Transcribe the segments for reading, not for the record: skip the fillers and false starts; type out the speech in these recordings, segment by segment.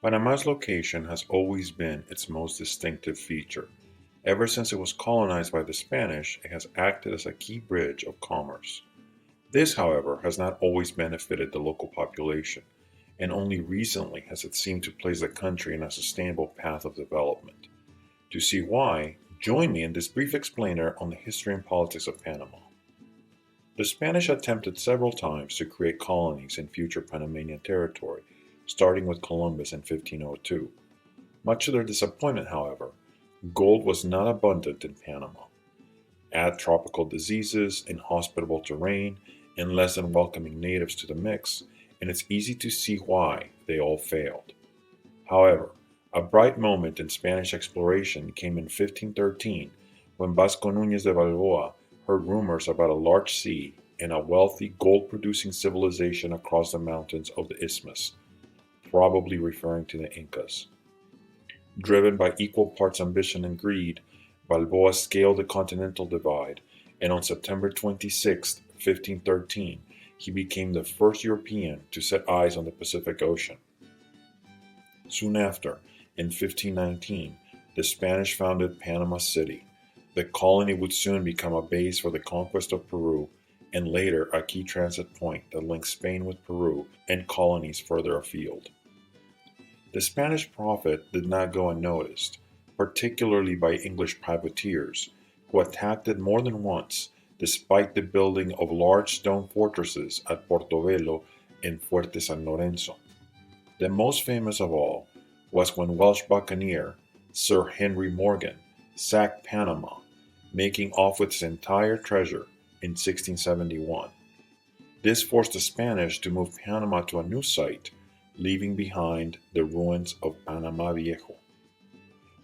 Panama's location has always been its most distinctive feature. Ever since it was colonized by the Spanish, it has acted as a key bridge of commerce. This, however, has not always benefited the local population, and only recently has it seemed to place the country in a sustainable path of development. To see why, join me in this brief explainer on the history and politics of Panama. The Spanish attempted several times to create colonies in future Panamanian territory, starting with Columbus in 1502. Much to their disappointment, however, gold was not abundant in Panama. Add tropical diseases, inhospitable terrain, and less than welcoming natives to the mix, and it's easy to see why they all failed. However, a bright moment in Spanish exploration came in 1513 when Vasco Núñez de Balboa heard rumors about a large sea and a wealthy gold-producing civilization across the mountains of the Isthmus, probably referring to the Incas. Driven by equal parts ambition and greed, Balboa scaled the continental divide, and on September 26, 1513, he became the first European to set eyes on the Pacific Ocean. Soon after, in 1519, the Spanish founded Panama City. The colony would soon become a base for the conquest of Peru and later a key transit point that linked Spain with Peru and colonies further afield. The Spanish profit did not go unnoticed, particularly by English privateers, who attacked it more than once, despite the building of large stone fortresses at Portobelo and Fuerte San Lorenzo. The most famous of all was when Welsh buccaneer Sir Henry Morgan sacked Panama, making off with his entire treasure in 1671. This forced the Spanish to move Panama to a new site, leaving behind the ruins of Panama Viejo.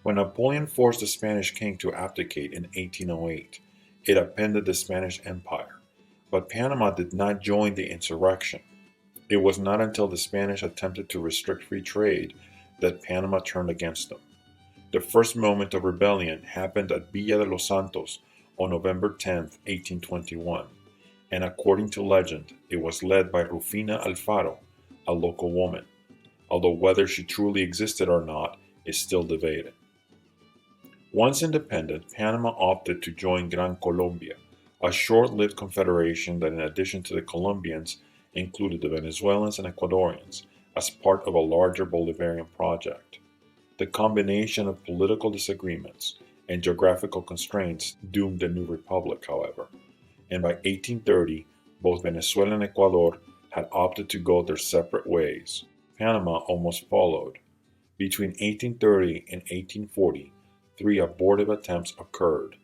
When Napoleon forced the Spanish king to abdicate in 1808, it upended the Spanish Empire, but Panama did not join the insurrection. It was not until the Spanish attempted to restrict free trade that Panama turned against them. The first moment of rebellion happened at Villa de los Santos on November 10, 1821, and according to legend, it was led by Rufina Alfaro, a local woman, although whether she truly existed or not is still debated. Once independent, Panama opted to join Gran Colombia, a short-lived confederation that, in addition to the Colombians, included the Venezuelans and Ecuadorians as part of a larger Bolivarian project. The combination of political disagreements and geographical constraints doomed the new republic, however, and by 1830, both Venezuela and Ecuador had opted to go their separate ways. Panama almost followed. Between 1830 and 1840, three abortive attempts occurred.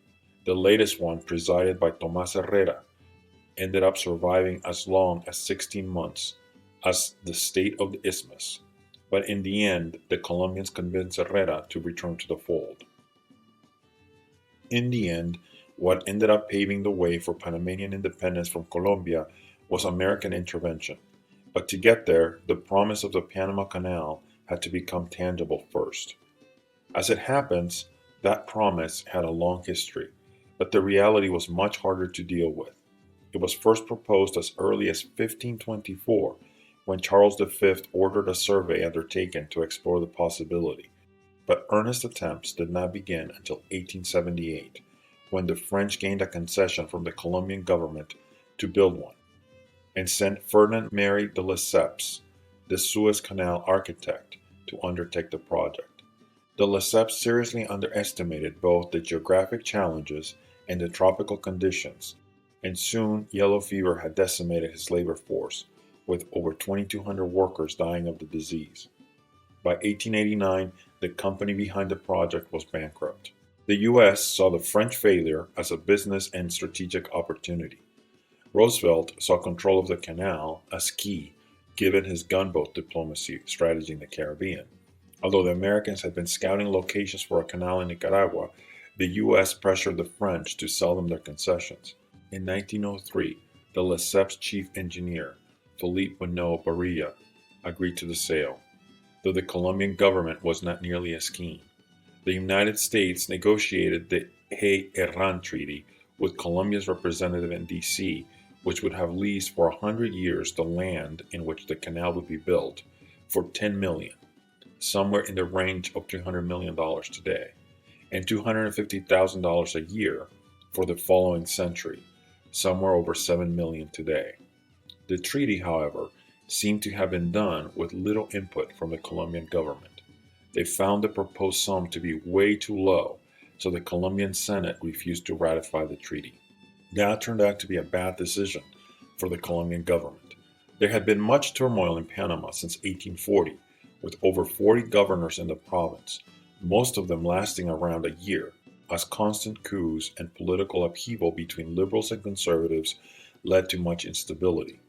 The latest one, presided by Tomás Herrera, ended up surviving as long as 16 months as the state of the Isthmus, but in the end, the Colombians convinced Herrera to return to the fold. In the end, what ended up paving the way for Panamanian independence from Colombia was American intervention. But to get there, the promise of the Panama Canal had to become tangible first. As it happens, that promise had a long history, but the reality was much harder to deal with. It was first proposed as early as 1524, when Charles V ordered a survey undertaken to explore the possibility, but earnest attempts did not begin until 1878, when the French gained a concession from the Colombian government to build one, and sent Ferdinand Marie de Lesseps, the Suez Canal architect, to undertake the project. De Lesseps seriously underestimated both the geographic challenges and the tropical conditions, and soon yellow fever had decimated his labor force, with over 2,200 workers dying of the disease. By 1889, the company behind the project was bankrupt. The U.S. saw the French failure as a business and strategic opportunity. Roosevelt saw control of the canal as key, given his gunboat diplomacy strategy in the Caribbean. Although the Americans had been scouting locations for a canal in Nicaragua, the U.S. pressured the French to sell them their concessions. In 1903, the Lesseps chief engineer, Philippe Bonneau Barilla, agreed to the sale, though the Colombian government was not nearly as keen. The United States negotiated the Hay-Herran Treaty with Colombia's representative in D.C., which would have leased for 100 years the land in which the canal would be built, for $10 million. somewhere in the range of $300 million today, and $250,000 a year for the following century, somewhere over $7 million today. The treaty, however, seemed to have been done with little input from the Colombian government. They found the proposed sum to be way too low, so the Colombian Senate refused to ratify the treaty. That turned out to be a bad decision for the Colombian government. There had been much turmoil in Panama since 1840, with over 40 governors in the province, most of them lasting around a year, as constant coups and political upheaval between liberals and conservatives led to much instability.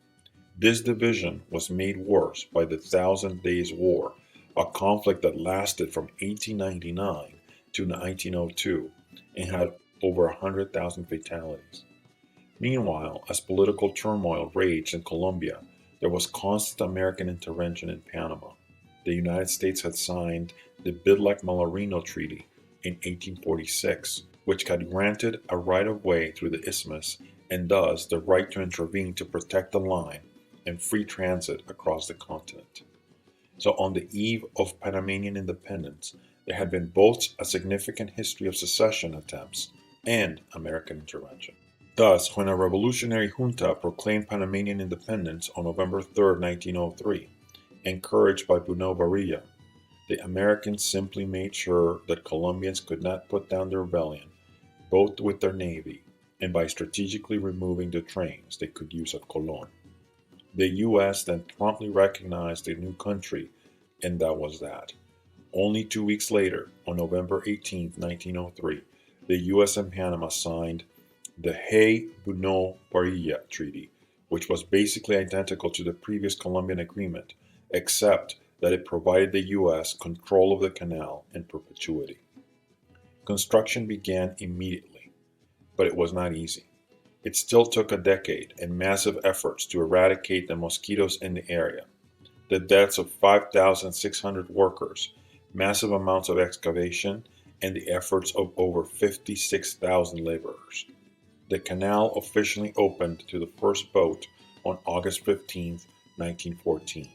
This division was made worse by the Thousand Days War, a conflict that lasted from 1899 to 1902 and had over 100,000 fatalities. Meanwhile, as political turmoil raged in Colombia, there was constant American intervention in Panama. The United States had signed the Bidlack-Mallarino Treaty in 1846, which had granted a right-of-way through the isthmus and thus the right to intervene to protect the line and free transit across the continent. So on the eve of Panamanian independence, there had been both a significant history of secession attempts and American intervention. Thus, when a revolutionary junta proclaimed Panamanian independence on November 3, 1903, encouraged by Bruno Barilla, the Americans simply made sure that Colombians could not put down the rebellion, both with their navy and by strategically removing the trains they could use at Colón. The U.S. then promptly recognized the new country, and that was that. Only 2 weeks later, on November 18, 1903, the U.S. and Panama signed the Hay-Bruno-Barilla Treaty, which was basically identical to the previous Colombian agreement, except that it provided the U.S. control of the canal in perpetuity. Construction began immediately, but it was not easy. It still took a decade and massive efforts to eradicate the mosquitoes in the area. The deaths of 5,600 workers, massive amounts of excavation, and the efforts of over 56,000 laborers. The canal officially opened to the first boat on August 15, 1914.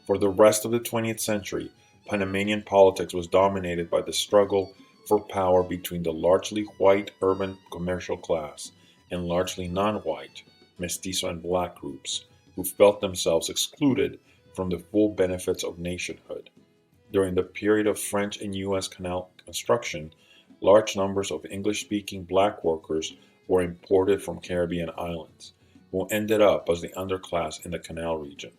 For the rest of the 20th century, Panamanian politics was dominated by the struggle for power between the largely white urban commercial class and largely non-white, mestizo and black groups who felt themselves excluded from the full benefits of nationhood. During the period of French and U.S. canal construction, large numbers of English-speaking black workers were imported from Caribbean islands, who ended up as the underclass in the canal region.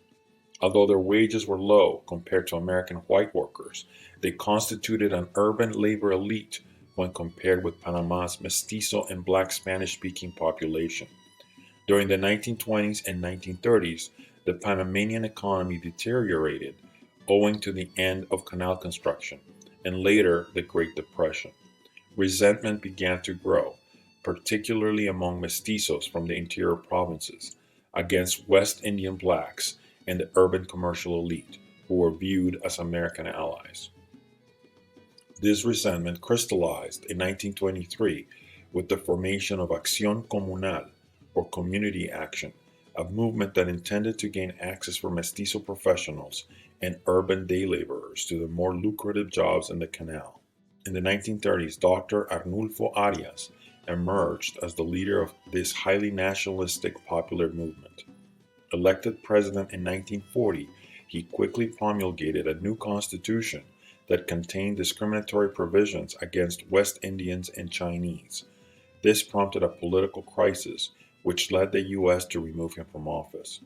Although their wages were low compared to American white workers, they constituted an urban labor elite when compared with Panama's mestizo and black Spanish-speaking population. During the 1920s and 1930s, the Panamanian economy deteriorated owing to the end of canal construction and later the Great Depression. Resentment began to grow, particularly among mestizos from the interior provinces, against West Indian blacks and the urban commercial elite, who were viewed as American allies. This resentment crystallized in 1923 with the formation of Acción Comunal, or Community Action, a movement that intended to gain access for mestizo professionals and urban day laborers to the more lucrative jobs in the canal. In the 1930s, Dr. Arnulfo Arias emerged as the leader of this highly nationalistic popular movement. Elected president in 1940, he quickly promulgated a new constitution that contained discriminatory provisions against West Indians and Chinese. This prompted a political crisis, which led the U.S. to remove him from office.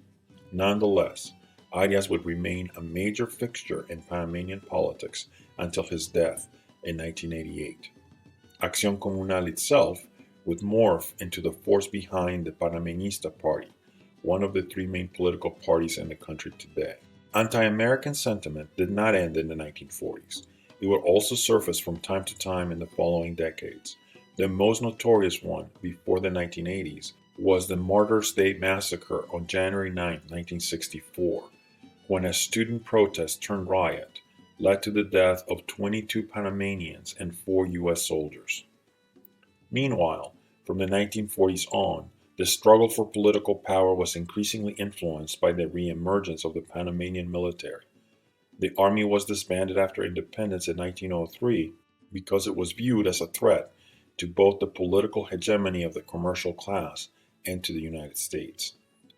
Nonetheless, Arias would remain a major fixture in Panamanian politics until his death in 1988. Acción Comunal itself would morph into the force behind the Panameñista Party, one of the three main political parties in the country today. Anti-American sentiment did not end in the 1940s. It would also surface from time to time in the following decades. The most notorious one, before the 1980s, was the Martyrs' Day Massacre on January 9, 1964, when a student protest turned riot led to the death of 22 Panamanians and 4 U.S. soldiers. Meanwhile, from the 1940s on, the struggle for political power was increasingly influenced by the re-emergence of the Panamanian military. The army was disbanded after independence in 1903 because it was viewed as a threat to both the political hegemony of the commercial class and to the United States.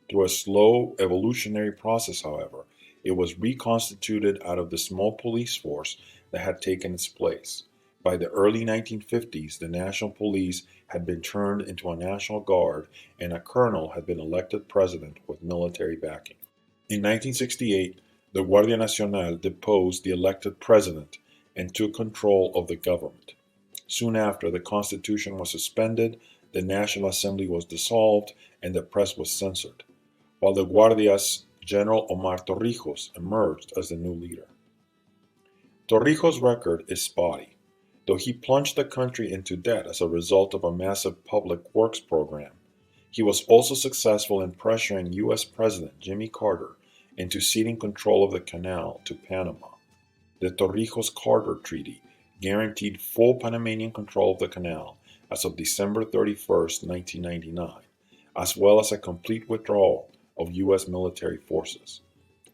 Through a slow evolutionary process, however, it was reconstituted out of the small police force that had taken its place. By the early 1950s, the National Police had been turned into a National Guard, and a colonel had been elected president with military backing. In 1968, the Guardia Nacional deposed the elected president and took control of the government. Soon after, the Constitution was suspended, the National Assembly was dissolved, and the press was censored, while the Guardia's General Omar Torrijos emerged as the new leader. Torrijos' record is spotty, though he plunged the country into debt as a result of a massive public works program. He was also successful in pressuring U.S. President Jimmy Carter into ceding control of the canal to Panama. The Torrijos-Carter Treaty guaranteed full Panamanian control of the canal as of December 31, 1999, as well as a complete withdrawal of U.S. military forces.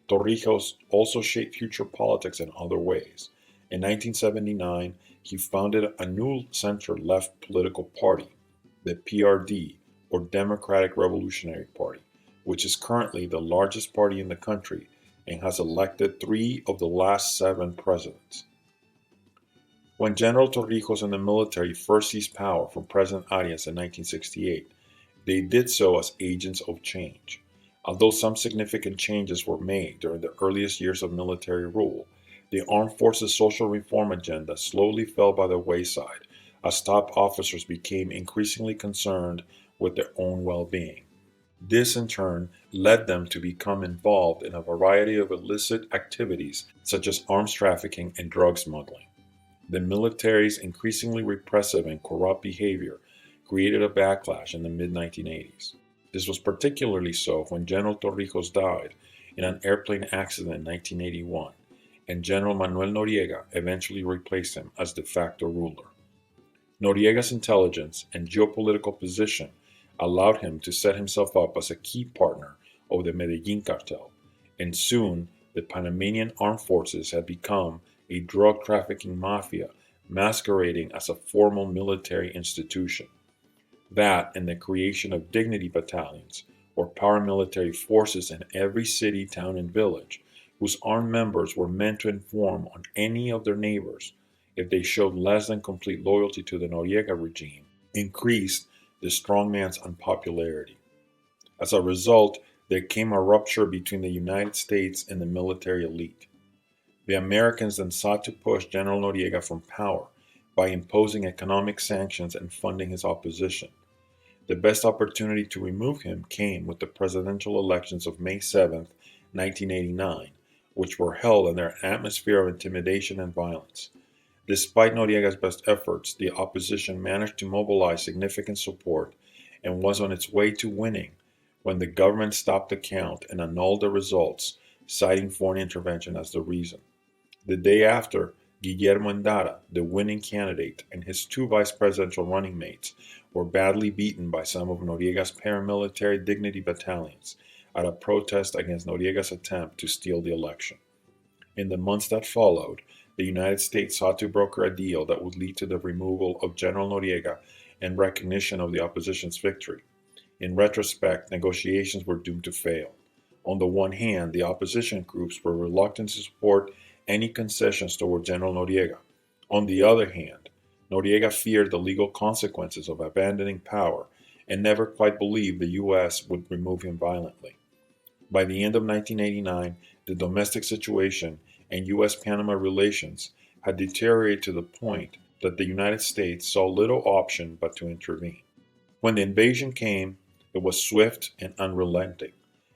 Torrijos also shaped future politics in other ways. In 1979, he founded a new center-left political party, the PRD, or Democratic Revolutionary Party, which is currently the largest party in the country and has elected 3 of the last 7 presidents. When General Torrijos and the military first seized power from President Arias in 1968, they did so as agents of change. Although some significant changes were made during the earliest years of military rule, the Armed Forces social reform agenda slowly fell by the wayside as top officers became increasingly concerned with their own well-being. This, in turn, led them to become involved in a variety of illicit activities such as arms trafficking and drug smuggling. The military's increasingly repressive and corrupt behavior created a backlash in the mid-1980s. This was particularly so when General Torrijos died in an airplane accident in 1981, and General Manuel Noriega eventually replaced him as de facto ruler. Noriega's intelligence and geopolitical position allowed him to set himself up as a key partner of the Medellin cartel, and soon the Panamanian armed forces had become a drug trafficking mafia masquerading as a formal military institution. That and the creation of dignity battalions, or paramilitary forces in every city, town, and village, whose armed members were meant to inform on any of their neighbors if they showed less than complete loyalty to the Noriega regime, increased the strongman's unpopularity. As a result, there came a rupture between the United States and the military elite. The Americans then sought to push General Noriega from power by imposing economic sanctions and funding his opposition. The best opportunity to remove him came with the presidential elections of May 7, 1989, which were held under an atmosphere of intimidation and violence. Despite Noriega's best efforts, the opposition managed to mobilize significant support and was on its way to winning when the government stopped the count and annulled the results, citing foreign intervention as the reason. The day after, Guillermo Endara, the winning candidate, and his 2 vice presidential running mates were badly beaten by some of Noriega's paramilitary dignity battalions at a protest against Noriega's attempt to steal the election. In the months that followed, the United States sought to broker a deal that would lead to the removal of General Noriega and recognition of the opposition's victory. In retrospect, negotiations were doomed to fail. On the one hand, the opposition groups were reluctant to support any concessions toward General Noriega. On the other hand, Noriega feared the legal consequences of abandoning power and never quite believed the U.S. would remove him violently. By the end of 1989, the domestic situation and U.S.-Panama relations had deteriorated to the point that the United States saw little option but to intervene. When the invasion came, it was swift and unrelenting.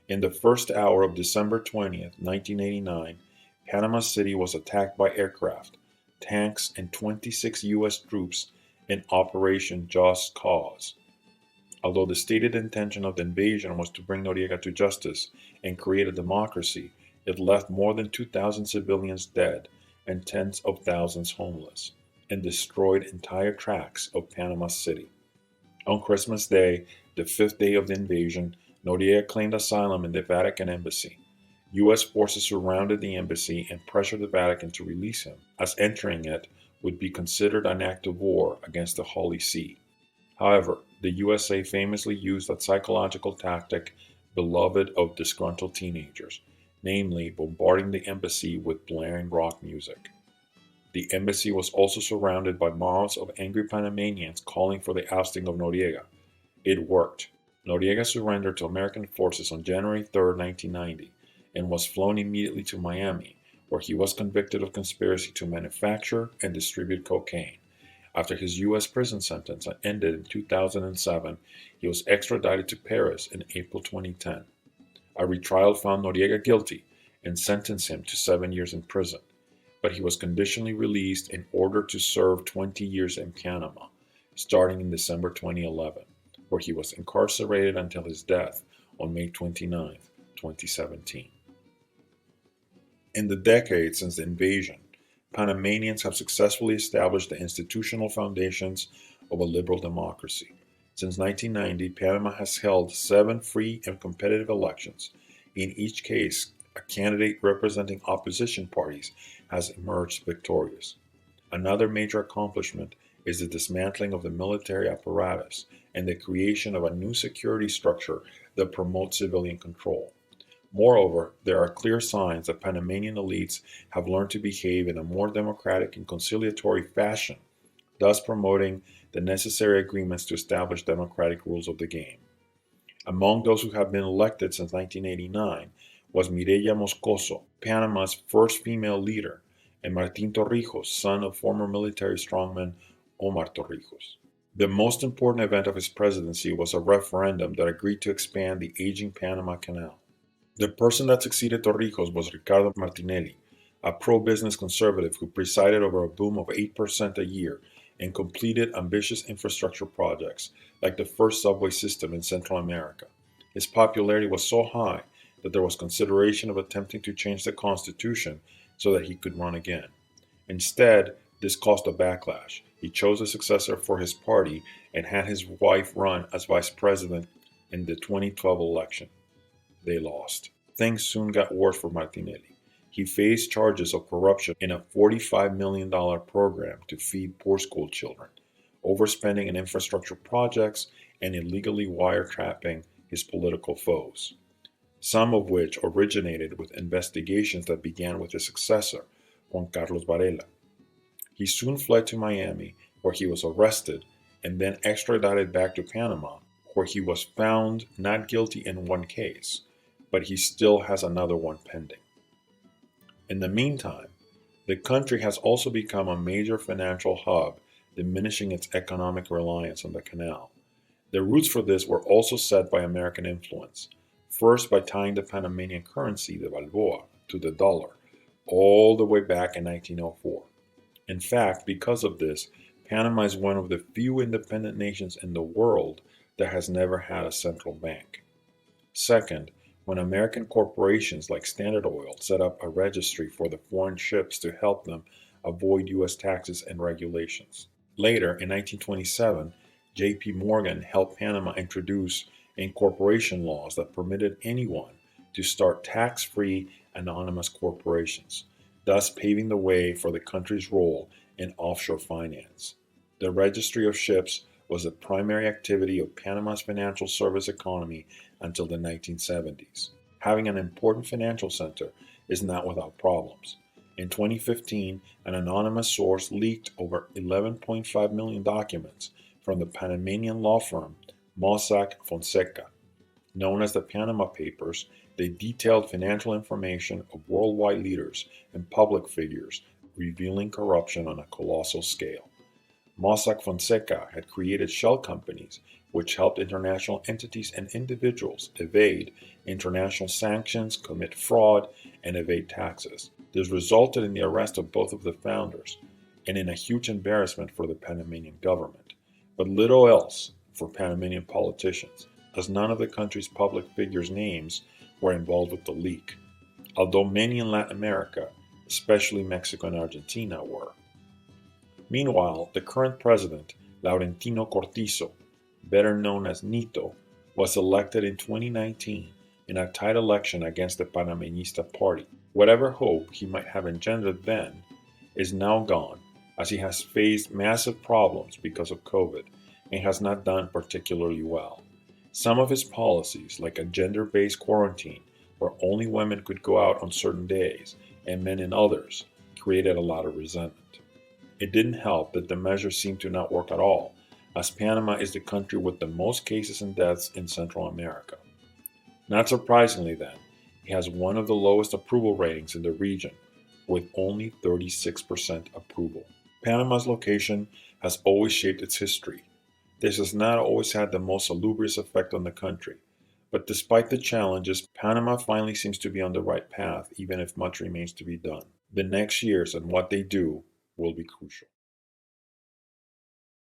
In the first hour of December 20, 1989, Panama City was attacked by aircraft, tanks, and 26 U.S. troops in Operation Just Cause. Although the stated intention of the invasion was to bring Noriega to justice and create a democracy, it left more than 2,000 civilians dead and tens of thousands homeless, and destroyed entire tracts of Panama City. On Christmas Day, the 5th day of the invasion, Noriega claimed asylum in the Vatican embassy. U.S. forces surrounded the embassy and pressured the Vatican to release him, as entering it would be considered an act of war against the Holy See. However, the USA famously used that psychological tactic beloved of disgruntled teenagers, namely bombarding the embassy with blaring rock music. The embassy was also surrounded by mobs of angry Panamanians calling for the ousting of Noriega. It worked. Noriega surrendered to American forces on January 3, 1990, and was flown immediately to Miami, where he was convicted of conspiracy to manufacture and distribute cocaine. After his U.S. prison sentence ended in 2007, he was extradited to Paris in April 2010. A retrial found Noriega guilty and sentenced him to 7 years in prison, but he was conditionally released in order to serve 20 years in Panama, starting in December 2011, where he was incarcerated until his death on May 29, 2017. In the decades since the invasion, Panamanians have successfully established the institutional foundations of a liberal democracy. Since 1990, Panama has held 7 free and competitive elections. In each case, a candidate representing opposition parties has emerged victorious. Another major accomplishment is the dismantling of the military apparatus and the creation of a new security structure that promotes civilian control. Moreover, there are clear signs that Panamanian elites have learned to behave in a more democratic and conciliatory fashion, thus promoting the necessary agreements to establish democratic rules of the game. Among those who have been elected since 1989 was Mireya Moscoso, Panama's first female leader, and Martín Torrijos, son of former military strongman Omar Torrijos. The most important event of his presidency was a referendum that agreed to expand the aging Panama Canal. The person that succeeded Torrijos was Ricardo Martinelli, a pro-business conservative who presided over a boom of 8% a year and completed ambitious infrastructure projects like the first subway system in Central America. His popularity was so high that there was consideration of attempting to change the constitution so that he could run again. Instead, this caused a backlash. He chose a successor for his party and had his wife run as vice president in the 2012 election. They lost. Things soon got worse for Martinelli. He faced charges of corruption in a $45 million program to feed poor school children, overspending in infrastructure projects, and illegally wiretapping his political foes, some of which originated with investigations that began with his successor, Juan Carlos Varela. He soon fled to Miami, where he was arrested and then extradited back to Panama, where he was found not guilty in one case, but he still has another one pending. In the meantime, the country has also become a major financial hub, diminishing its economic reliance on the canal. The roots for this were also set by American influence, first by tying the Panamanian currency, the Balboa, to the dollar, all the way back in 1904. In fact, because of this, Panama is one of the few independent nations in the world that has never had a central bank. Second, when American corporations like Standard Oil set up a registry for the foreign ships to help them avoid U.S. taxes and regulations. Later, in 1927, J.P. Morgan helped Panama introduce incorporation laws that permitted anyone to start tax-free anonymous corporations, thus paving the way for the country's role in offshore finance. The registry of ships was the primary activity of Panama's financial service economy until the 1970s. Having an important financial center is not without problems. In 2015, an anonymous source leaked over 11.5 million documents from the Panamanian law firm Mossack Fonseca. Known as the Panama Papers, they detailed financial information of worldwide leaders and public figures, revealing corruption on a colossal scale. Mossack Fonseca had created shell companies which helped international entities and individuals evade international sanctions, commit fraud, and evade taxes. This resulted in the arrest of both of the founders and in a huge embarrassment for the Panamanian government, but little else for Panamanian politicians, as none of the country's public figures' names were involved with the leak, although many in Latin America, especially Mexico and Argentina, were. Meanwhile, the current president, Laurentino Cortizo, better known as Nito, was elected in 2019 in a tight election against the Panamanista party. Whatever hope he might have engendered then is now gone, as he has faced massive problems because of COVID and has not done particularly well. Some of his policies, like a gender-based quarantine where only women could go out on certain days and men in others, created a lot of resentment. It didn't help that the measures seemed to not work at all, as Panama is the country with the most cases and deaths in Central America. Not surprisingly then, he has one of the lowest approval ratings in the region, with only 36% approval. Panama's location has always shaped its history. This has not always had the most salubrious effect on the country, but despite the challenges, Panama finally seems to be on the right path, even if much remains to be done. The next years and what they do will be crucial.